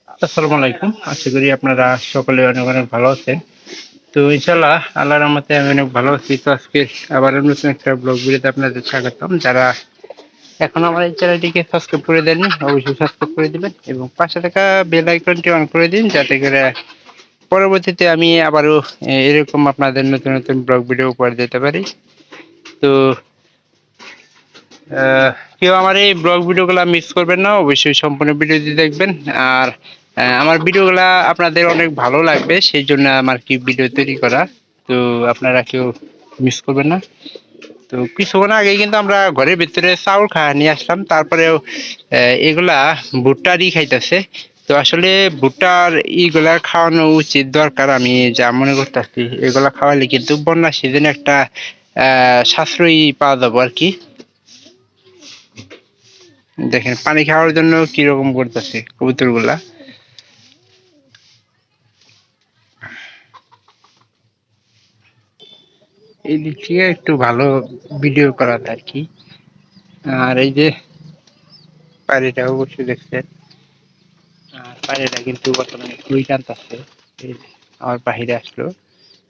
আসসালামু আলাইকুম। আশা করি আপনারা সকলে অনেক অনেক ভালো আছেন। তো ইনশাআল্লাহ আল্লাহর রহমতে আমি অনেক ভালো আছি। তো আজকে আবারও নতুন একটা ব্লগ ভিডিওতে আপনাদের স্বাগতম। যারা এখনো আমার এই চ্যানেলটিকে সাবস্ক্রাইব করে দেননি অবশ্যই সাবস্ক্রাইব করে দিবেন এবং পাশে থাকা বেল আইকনটি অন করে দিন যাতে করে পরবর্তীতে আমি আবারও এরকম আপনাদের নতুন নতুন ব্লগ ভিডিও উপহার দিতে পারি। তো কেউ আমার এই ব্লগ ভিডিওগুলো মিস করবেন না, অবশ্যই সম্পূর্ণ ভিডিওটি দেখবেন। আর আমার ভিডিওগুলা আপনাদের অনেক ভালো লাগবে, সেই জন্য আমার কি ভিডিও তৈরি করা। তো আপনারা কেউ মিস করবেন না। তো কিছুক্ষণ আগে কিন্তু আমরা ঘরের ভিতরে চাউল নিয়ে আসলাম, তারপরেও এগুলা ভুট্টারই খাইতেছে। তো আসলে ভুট্টার ইগুলা খাওয়ানো উচিত দরকার, আমি যা মনে করতেছি। এগুলা খাওয়ালে কিন্তু বন্যা সিজনে একটা সাশ্রয়ী পাওয়া যাবো আর কি। দেখেন পানি খাওয়ার জন্য কিরকম করতেছে কবুতর গুলা। এই দিক থেকে একটু ভালো ভিডিও করা আর কি। আর এই যে পানিটা অবশ্যই দেখছেন, আর পানিটা কিন্তু বর্তমানে খুবই টানতেছে। আমার বাহিরে আসলো।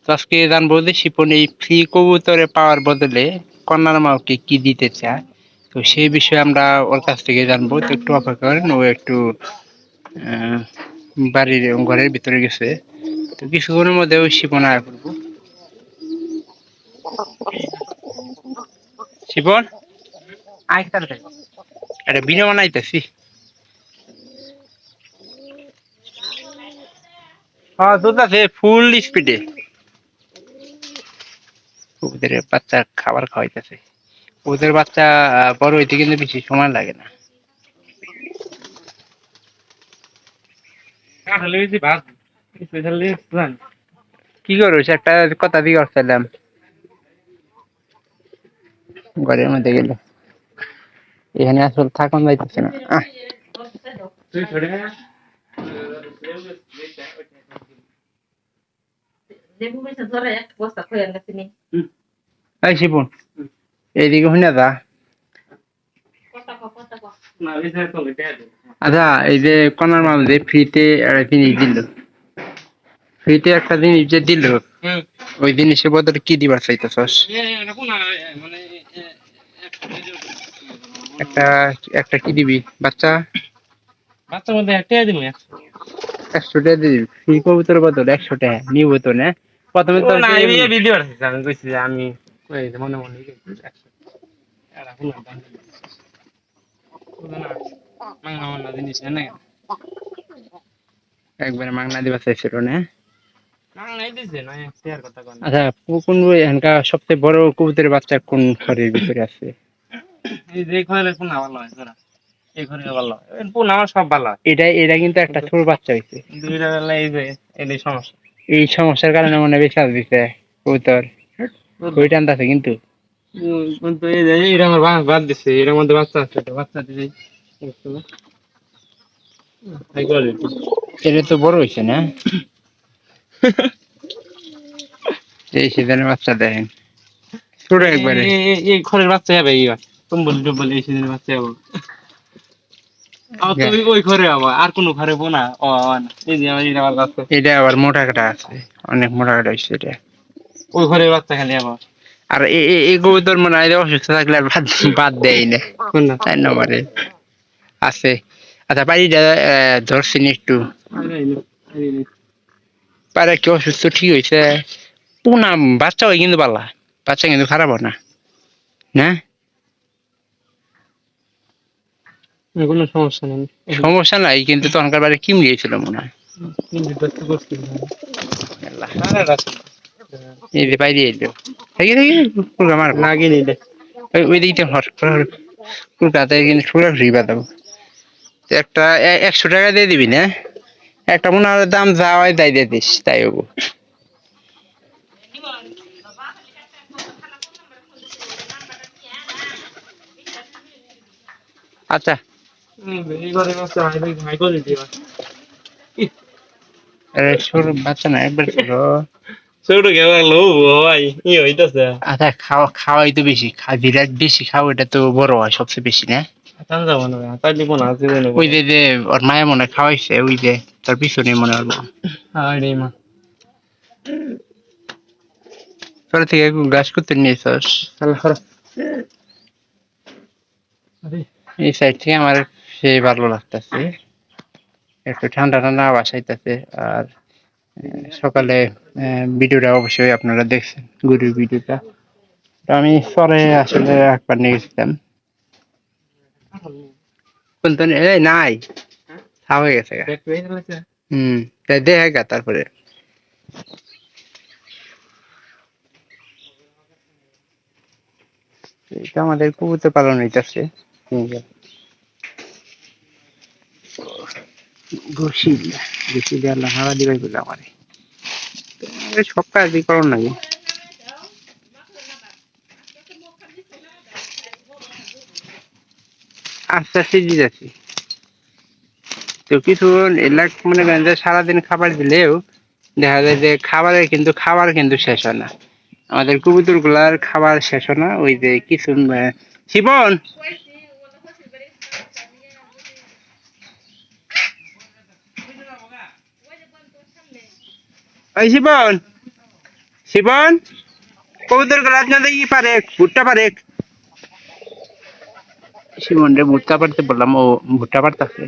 তো আজকে জানবো যে শিপন এই ফ্রি কবুতরে পাওয়ার বদলে কন্যার মাওকে কি দিতে চায়। তো সেই বিষয়ে আমরা ওর কাছ থেকে জানবো। তো একটু অপেক্ষা করেন, ও একটু আহ বাড়ির ঘরের ভিতরে গেছে। তো কিছুক্ষণের মধ্যে ওই শিপন আয়া করবো। শিপন আয় তাড়াতাড়ি, একটা ভিডিও বানাইতেছি। হ্যাঁ দুধ আছে ফুল স্পিডে। ওদের বাচ্চা খাবার খাওয়াইতেছে। ওদের বাচ্চা বড় হইতে কিন্তু বেশি সময় লাগে না। কি করো একটা কথা দিয়ে আসছিলাম ঘরের মধ্যে গেলে, এখানে আসলে থাকুন যাইতেছে না। এই শিপুন এইদিকে শুনে যা। আচ্ছা এই যে কনার মাল যে ফ্রিতে একটা জিনিস দিল, ফ্রিতে একটা জিনিস যে দিল, ওই জিনিসের বদলে কি দিবার চাইতেছস? একটা একটা কি দিবি বাচ্চা? বাচ্চার মধ্যে একটা দিব, 100 টাকা দিবি ফ্রি কবুতরের বদলে। 100 টাকা নিব তো না প্রথমে তো না এই ভিডিও আছে। আমি কইছি আমি কই মনে মনে কইছি 100 টাকা রাখুন না না মাংনা মাংনা জিনিস না একবারে মাংনা দিবা চাইছিল না। আচ্ছা কোন এখানকার সবচেয়ে বড় কবুতরের বাচ্চা কোন ঘরের ভিতরে আছে? এই যে ঘরে কোন ভালো হয় তোরা, এই ঘরে ভালো হয় কোন আমার সব ভালো হয়। এটা এটা কিন্তু একটা ছোট বাচ্চা হইছে, দুইটা বেলা এই যে এই সমস্যা, এই সমস্যার কারণে মনে বেশি আজ দিছে কবুতর ওই টানতাছে কিন্তু। কিন্তু এই যে এটা আমার বাদ দিছে, এর মধ্যে বাচ্চা আছে, বাচ্চা দিই হাই কোয়ালিটি। এটা তো বড় হইছে না? এই সিজনের বাচ্চা দেখেন ছোট একবারে। এই ঘরের বাচ্চা হবে এইবার টম্বল টম্বল এই সিজনের বাচ্চা হবে। তুমি ওই ঘরে আবার আর কোন ঘরে বোনা ও এই যে আমার এটা আবার বাচ্চা, এটা আবার মোটা কাটা আছে, অনেক মোটা কাটা হইছে এটা। ওই ঘরের বাচ্চা খালি আবার। আর এই কবুতর মনে হয় অসুস্থ থাকলে আর বাদ বাদ দেয় না কোন না তাই নম্বরে আছে। আচ্ছা বাড়িটা ধরছেন একটু পারে কি অসুস্থ ঠিক হয়েছে? পুনা বাচ্চা হয় কিন্তু পালা, বাচ্চা কিন্তু খারাপ হয় না না, কোনো সমস্যা নেই। সমস্যা নাই কিন্তু তখনকার বাড়ি কিম গিয়েছিল মনে হয়। এই যে বাইরে এলো আমার লাগে নিলে ওই দিকটা হট কলকাতায় কিন্তু ছোড়া ফ্রি পাতাম। একটা 100 টাকা দিয়ে দিবি না, একটা মনে হয় দাম যা হয় তাই দিয়ে দিস তাই হবো। আচ্ছা ছোট বাচ্চা না একবার ছোট ছোট গেলো ভাই ই হইতাছে। আচ্ছা খাওয়াই তো বেশি বিরাট বেশি খাও, এটা তো বড় হয় সবচেয়ে বেশি না। আতান যাব না আতাই দিব না জীবনে নেব ওই যে ওর মায়ের মনে হয় খাওয়াইছে, ওই যে তোর পিছনে মনে হলো। হ্যাঁ রে মা তোর থেকে গ্রাস করতে নিয়েছস। আল্লাহ খরচ আরে এই সাইড থেকে আমার সেই ভালো লাগতেছে, একটু ঠান্ডা ঠান্ডা আওয়াজ আইতাছে। আর সকালে ভিডিওটা অবশ্যই আপনারা দেখছেন, গরুর ভিডিওটা। তো আমি পরে আসলে একবার নিয়ে গেছিলাম। বলতো এই নাই, খাওয়া হয়ে গেছে গা। ব্যাক পেয়ে গেছে তাই দেখে গা তারপরে। এটা আমাদের কবুতর পালন হইতাছে। ঘুষি দিয়ে আল্লাহ হারা দিবাই বলে আমারে সব কাজই করো নাকি। আস্তে আস্তে দিতেছি তো কিছু এলাক মনে করেন যে সারাদিন খাবার দিলেও দেখা যায় যে খাবার কিন্তু শেষ হয় না। আমাদের কবুতর গুলার খাবার শেষ হয় না। ওই যে কিছু শিবন, ওই শিবন, শিবন, কবুতর গুলা আপনাদের ই পারে, ভুট্টা পারে। শিবন রে ভুট্টা পারতে বললাম, ও ভুট্টা পারতাছে।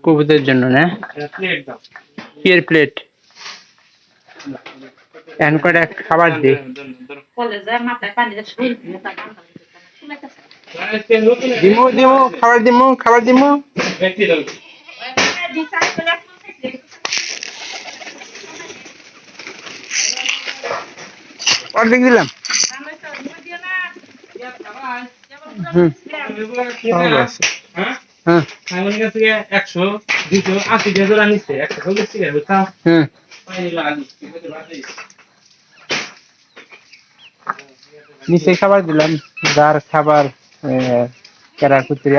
কবুতরের জন্য না প্লেট দাও কি এর প্লেট এন করে খাবার দি। দিমু দিমু খাবার দিমু, খাবার দিমু। ব্যক্তি দাও অর্ধেক দিলাম। হুম সব আছে। হ্যাঁ হ্যাঁ আমার কাছে 100 280 টাকা জোড়া নিচ্ছে 140 টাকা বুঝছো হ্যাঁ নিচে খাবার দিলাম, যার খাবার কেরা কুতুরি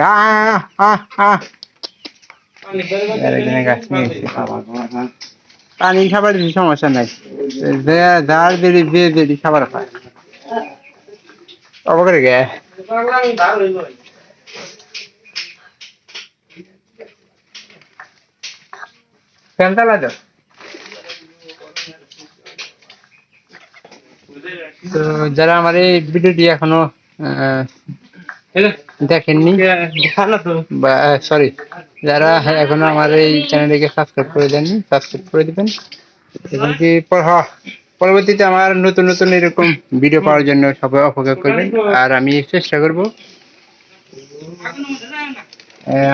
এখানে গাছ নিয়েছি। পানি খাবার দিলে সমস্যা নাই, যার দেরি যে দেরি খাবার খায় অবকরে গে ফ্যান চালা দাও। তো যারা আমার এই ভিডিওটি এখনো দেখেননি বা সরি, যারা এখনো আমার এই চ্যানেলটিকে সাবস্ক্রাইব করে দেননি, সাবস্ক্রাইব করে দিবেন এবং কি পরবর্তীতে আমার নতুন নতুন এরকম ভিডিও পাওয়ার জন্য সবাই অপেক্ষা করবেন। আর আমি চেষ্টা করব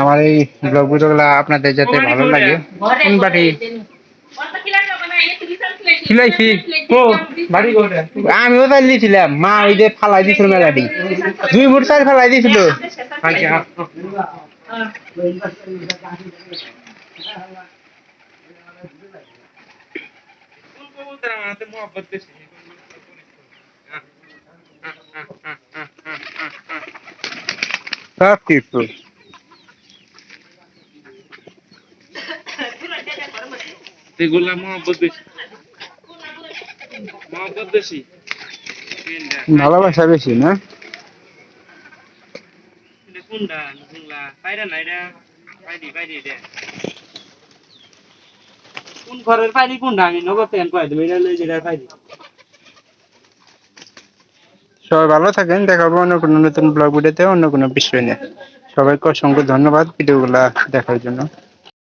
আমার এই ব্লগ ভিডিওগুলো আপনাদের যাতে ভালো লাগে। কোন বাটি খিলাইছি ও বাড়ি কোথায় আমিও তাই দিয়েছিলাম, মা ওই যে ফালাই দিছিল মেলাটি 2 ফুট 4 ফালাই দিছিল। আচ্ছা সব কিছু এগুলা মহব্বত বেশি ভালোবাসা বেশি না। কোনটা কোনলা পায়রা নাইরা পাইদি দে কোন ঘরের পাইদি কোনটা আমি নগদ পেন কই দিই এটা লই যেটা পাইদি। সবাই ভালো থাকেন, দেখা হবে অন্য কোনো নতুন ব্লগ ভিডিওতে অন্য কোনো বিষয় নিয়ে। সবাইকে অসংখ্য ধন্যবাদ ভিডিওগুলা দেখার জন্য।